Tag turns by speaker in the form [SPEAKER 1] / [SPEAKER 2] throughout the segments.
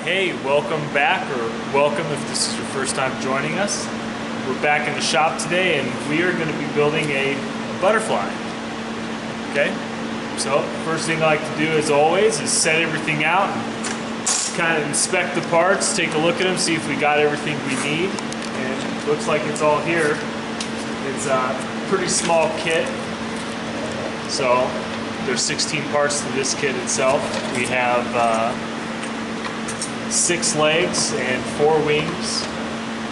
[SPEAKER 1] Hey, welcome back, or welcome if this is your first time joining us. We're back in the shop today and we are going to be building a butterfly. Okay, so first thing I like to do as always is set everything out, kind of inspect the parts, take a look at them, see if we got everything we need. And it looks like it's all here. It's a pretty small kit, so there's 16 parts to this kit itself. We have 6 legs and 4 wings,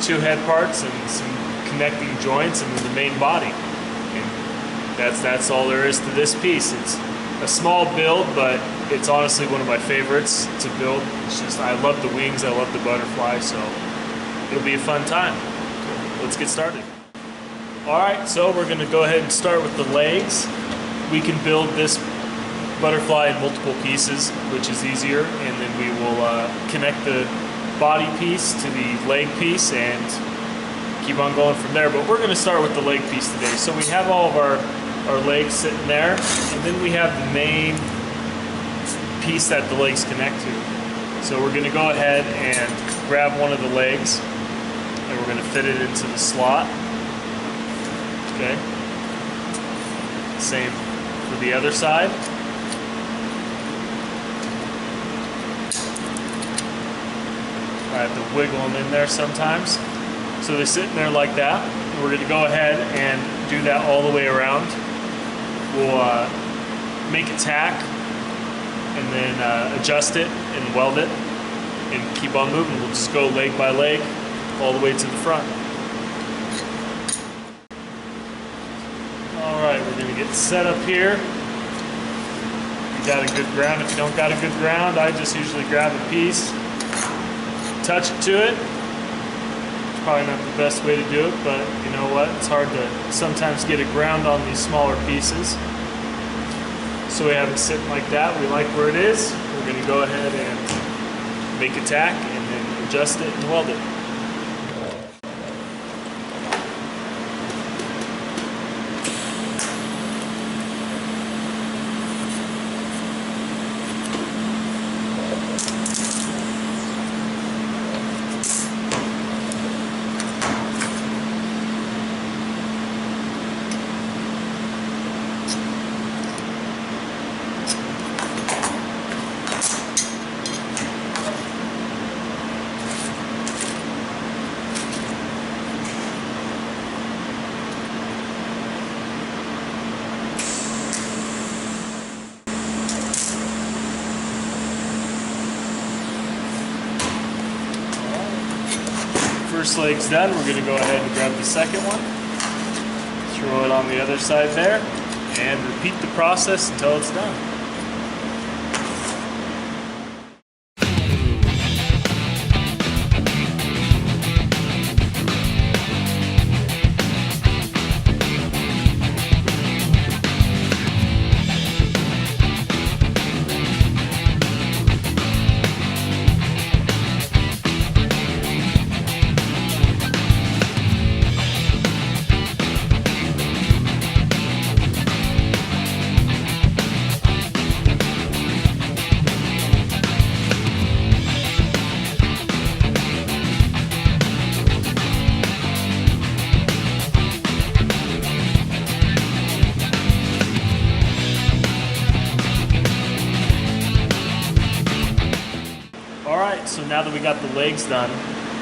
[SPEAKER 1] 2 head parts and some connecting joints, and then the main body. And that's all there is to this piece. It's a small build, but it's honestly one of my favorites to build. It's just, I love the wings, I love the butterfly, so it'll be a fun time. Let's get started. Alright, so we're going to go ahead and start with the legs. We can build this butterfly in multiple pieces, which is easier, and then we will connect the body piece to the leg piece and keep on going from there. But we're going to start with the leg piece today. So we have all of our legs sitting there, and then we have the main piece that the legs connect to. So we're going to go ahead and grab one of the legs and we're going to fit it into the slot. Okay, same for the other side. I have to wiggle them in there sometimes. So they're sitting there like that. We're going to go ahead and do that all the way around. We'll make a tack and then adjust it and weld it and keep on moving. We'll just go leg by leg all the way to the front. Alright, we're going to get set up here. If you got a good ground, if you don't got a good ground, I just usually grab a piece, touch it to it. It's probably not the best way to do it, but you know what? It's hard to sometimes get a ground on these smaller pieces. So we have it sitting like that. We like where it is. We're going to go ahead and make a tack and then adjust it and weld it. First leg's done, we're going to go ahead and grab the second one, throw it on the other side there, and repeat the process until it's done. Alright, so now that we got the legs done,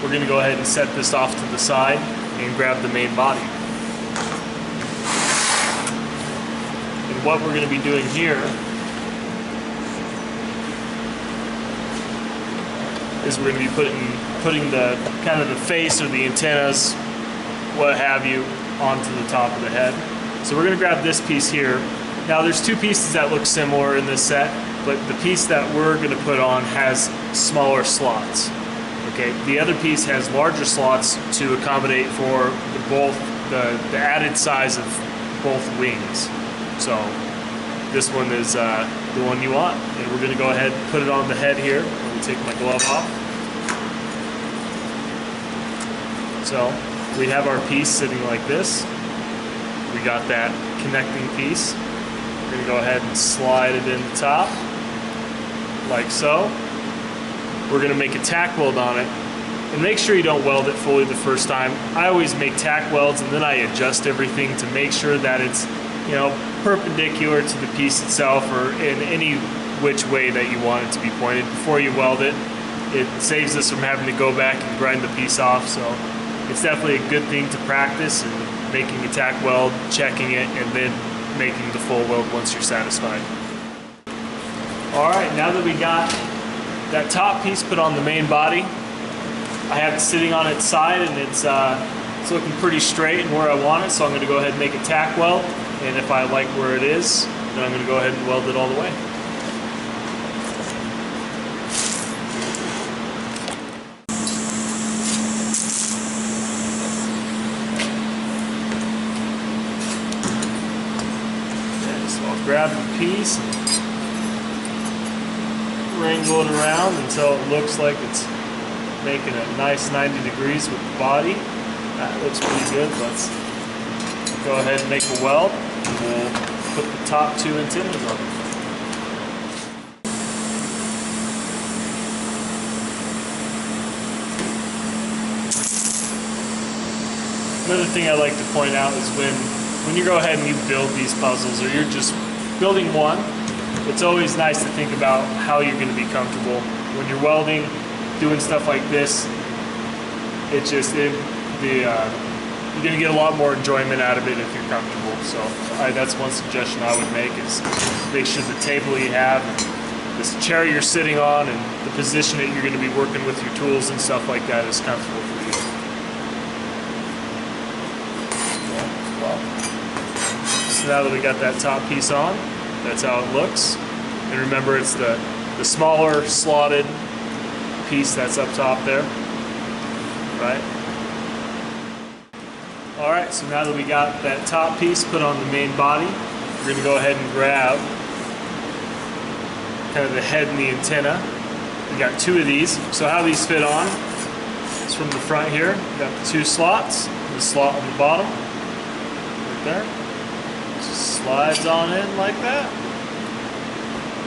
[SPEAKER 1] we're going to go ahead and set this off to the side and grab the main body. And what we're going to be doing here is we're going to be putting the kind of the face or the antennas, what have you, onto the top of the head. So we're going to grab this piece here. Now there's 2 pieces that look similar in this set, but the piece that we're going to put on has smaller slots. Okay, the other piece has larger slots to accommodate for the added size of both wings. So this one is the one you want, and we're going to go ahead and put it on the head here. Let me take my glove off. So we have our piece sitting like this. We got that connecting piece. We're going to go ahead and slide it in the top, like so. we're gonna make a tack weld on it. And make sure you don't weld it fully the first time. I always make tack welds and then I adjust everything to make sure that it's, you know, perpendicular to the piece itself or in any which way that you want it to be pointed before you weld it. It saves us from having to go back and grind the piece off, so it's definitely a good thing to practice and making a tack weld, checking it, and then making the full weld once you're satisfied. Alright, now that we got that top piece put on the main body, I have it sitting on its side and it's looking pretty straight and where I want it, so I'm going to go ahead and make a tack weld, and if I like where it is, then I'm going to go ahead and weld it all the way. Okay, so I'll grab the piece and wrangle it around until it looks like it's making a nice 90 degrees with the body. That looks pretty good. Let's go ahead and make a weld, and we'll put the top two antennas on. Another thing I like to point out is when you go ahead and you build these puzzles, or you're just building one, it's always nice to think about how you're going to be comfortable. When you're welding, doing stuff like this, it's just you're going to get a lot more enjoyment out of it if you're comfortable. So that's one suggestion I would make, is make sure the table you have, this chair you're sitting on, and the position that you're going to be working with your tools and stuff like that is comfortable for you. So now that we got that top piece on, that's how it looks. And remember, it's the smaller slotted piece that's up top there, right? Alright, so now that we got that top piece put on the main body, we're going to go ahead and grab kind of the head and the antenna. We got two of these. So how these fit on is from the front here. We got the two slots, the slot on the bottom, right there. Just slides on in like that.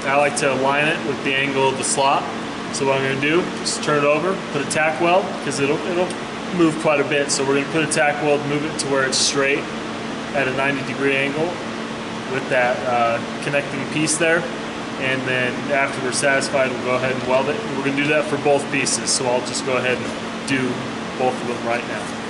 [SPEAKER 1] I like to align it with the angle of the slot. So what I'm going to do is turn it over, put a tack weld, because it'll move quite a bit. So we're going to put a tack weld, move it to where it's straight at a 90-degree angle with that connecting piece there. And then after we're satisfied, we'll go ahead and weld it. And we're going to do that for both pieces. So I'll just go ahead and do both of them right now.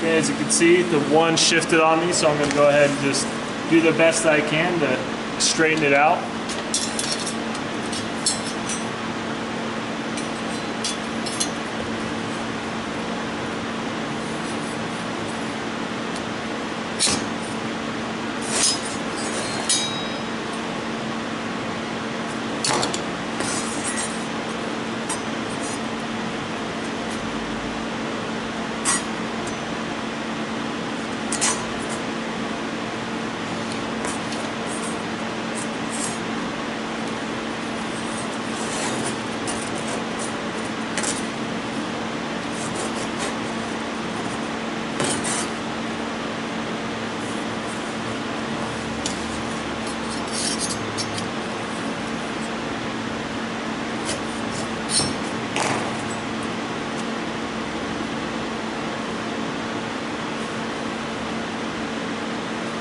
[SPEAKER 1] Okay, as you can see, the one shifted on me, so I'm going to go ahead and just do the best I can to straighten it out.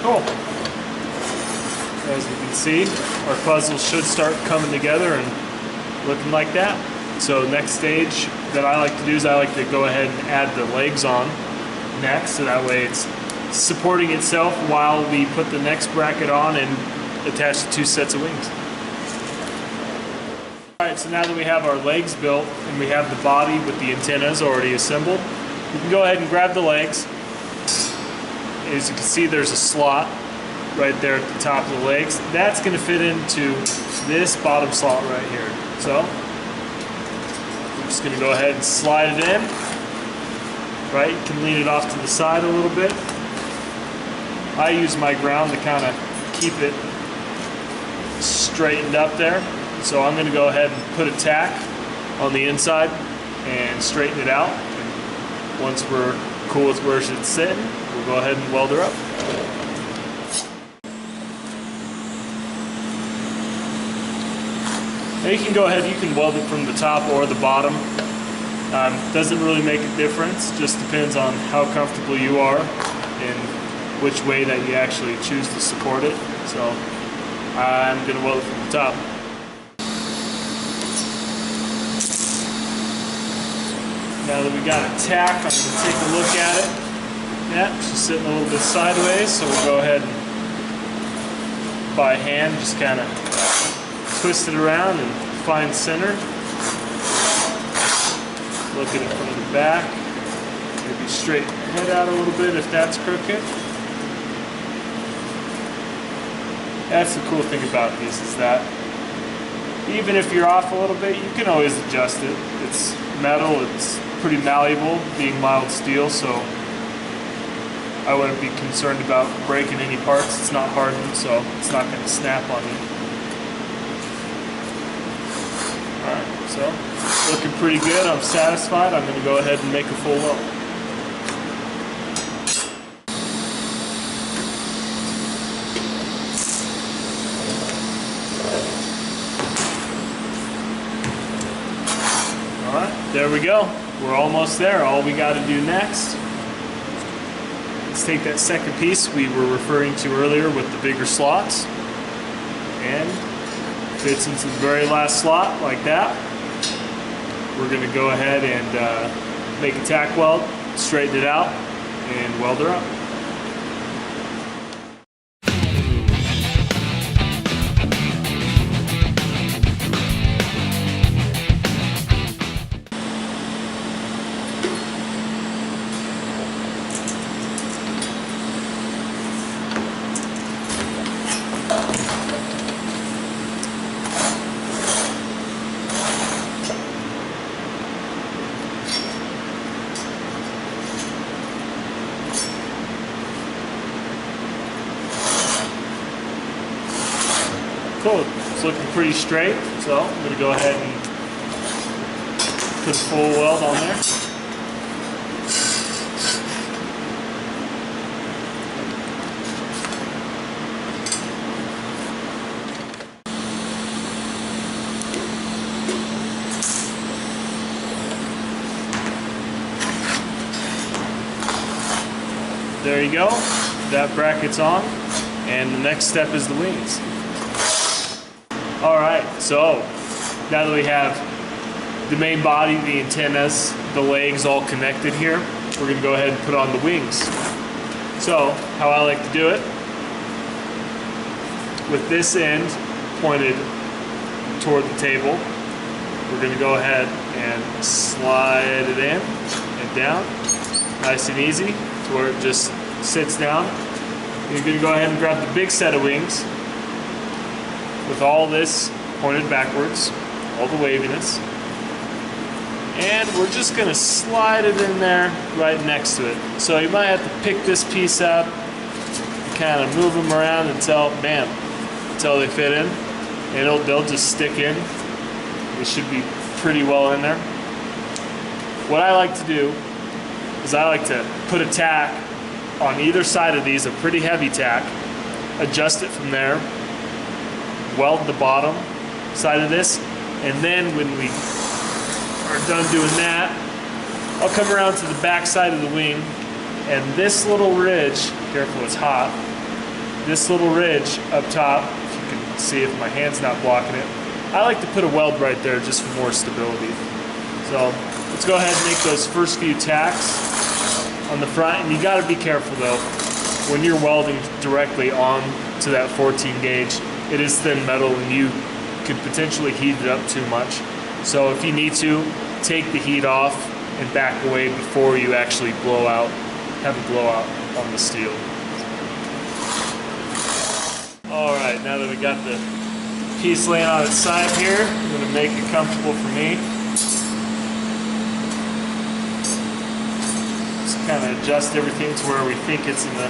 [SPEAKER 1] Cool. As you can see, our puzzle should start coming together and looking like that. So next stage that I like to do is I like to go ahead and add the legs on next, so that way it's supporting itself while we put the next bracket on and attach the 2 sets of wings. Alright, so now that we have our legs built and we have the body with the antennas already assembled, we can go ahead and grab the legs. As you can see, there's a slot right there at the top of the legs. That's going to fit into this bottom slot right here. So I'm just going to go ahead and slide it in. Right, you can lean it off to the side a little bit. I use my ground to kind of keep it straightened up there. So I'm going to go ahead and put a tack on the inside and straighten it out. And once we're cool with where it's sitting, we'll go ahead and weld her up. Now you can go ahead, you can weld it from the top or the bottom. Doesn't really make a difference, just depends on how comfortable you are and which way that you actually choose to support it. So I'm going to weld it from the top. Now that we got a tack, I'm going to take a look at it. Yeah, she's sitting a little bit sideways, so we'll go ahead and by hand just kind of twist it around and find center. Look at it from the back. Maybe straighten the head out a little bit if that's crooked. That's the cool thing about these, is that even if you're off a little bit, you can always adjust it. It's metal, it's pretty malleable, being mild steel, so I wouldn't be concerned about breaking any parts. It's not hardened, so it's not going to snap on you. Alright, so looking pretty good. I'm satisfied. I'm going to go ahead and make a full weld. Alright, there we go. We're almost there. All we got to do next is take that second piece we were referring to earlier with the bigger slots and fits into the very last slot like that. We're going to go ahead and make a tack weld, straighten it out, and weld her up. Cool, it's looking pretty straight, so I'm going to go ahead and put a full weld on there. There you go, that bracket's on, and the next step is the wings. Alright, so now that we have the main body, the antennas, the legs all connected here, we're going to go ahead and put on the wings. So, how I like to do it, with this end pointed toward the table, we're going to go ahead and slide it in and down, nice and easy, to where it just sits down. You're going to go ahead and grab the big set of wings, with all this pointed backwards, all the waviness, and we're just going to slide it in there right next to it. So you might have to pick this piece up, kind of move them around until, bam, until they fit in, and they'll just stick in. It should be pretty well in there. What I like to do is I like to put a tack on either side of these, a pretty heavy tack, adjust it from there, weld the bottom side of this, and then when we are done doing that, I'll come around to the back side of the wing, and this little ridge, careful it's hot, this little ridge up top, if you can see if my hand's not blocking it, I like to put a weld right there just for more stability. So let's go ahead and make those first few tacks on the front. And you got to be careful though, when you're welding directly on to that 14 gauge, it is thin metal and you could potentially heat it up too much. So if you need to, take the heat off and back away before you actually have a blowout on the steel. All right, now that we got the piece laying on its side here, I'm going to make it comfortable for me. Just kind of adjust everything to where we think it's in the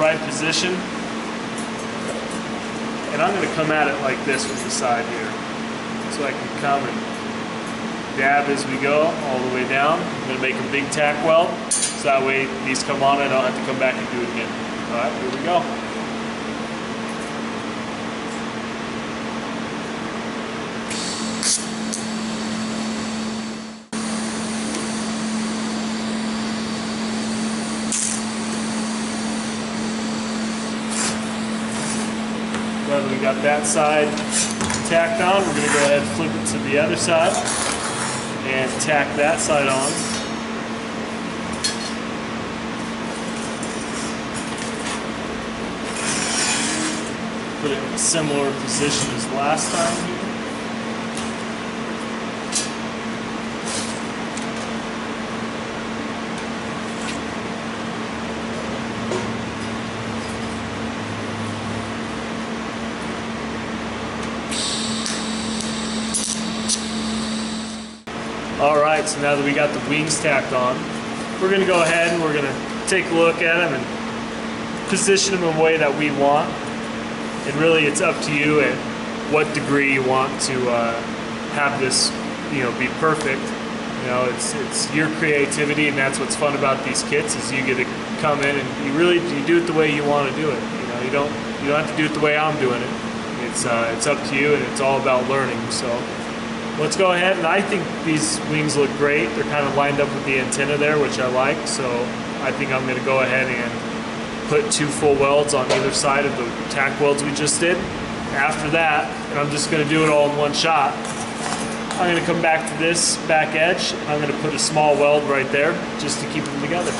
[SPEAKER 1] right position. And I'm going to come at it like this with the side here. So I can come and dab as we go all the way down. I'm going to make a big tack weld, so that way these come on, I don't have to come back and do it again. Alright, here we go. Now that we got that side tacked on, we're going to go ahead and flip it to the other side and tack that side on. Put it in a similar position as last time here. Alright, so now that we got the wings tacked on, we're going to go ahead and we're going to take a look at them and position them in a way that we want. And really it's up to you at what degree you want to have this, be perfect. It's your creativity, and that's what's fun about these kits, is you get to come in and you do it the way you want to do it. You don't have to do it the way I'm doing it. It's up to you, and it's all about learning. So let's go ahead, and I think these wings look great. They're kind of lined up with the antenna there, which I like, so I think I'm going to go ahead and put 2 full welds on either side of the tack welds we just did. After that, and I'm just going to do it all in one shot, I'm going to come back to this back edge. I'm going to put a small weld right there just to keep them together.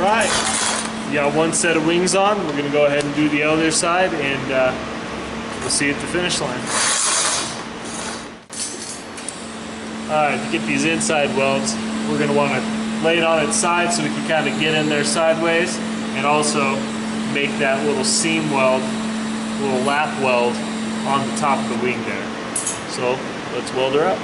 [SPEAKER 1] Alright, you got one set of wings on. We're going to go ahead and do the other side, and we'll see you at the finish line. Alright, to get these inside welds, we're going to want to lay it on its side so we can kind of get in there sideways, and also make that little seam weld, little lap weld on the top of the wing there. So let's weld her up.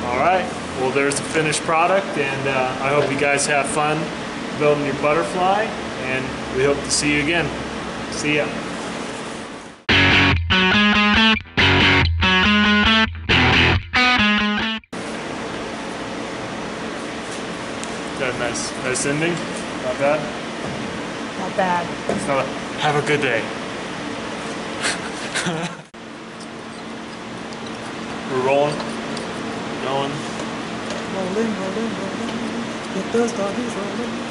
[SPEAKER 1] Alright, well there's the finished product, and I hope you guys have fun building your butterfly, and we hope to see you again. See ya. Got a nice ending? Not bad?
[SPEAKER 2] Not bad.
[SPEAKER 1] It's not a, have a good day. We're rolling. Going.
[SPEAKER 2] Rolling, rolling, rolling. Get those doggies rolling.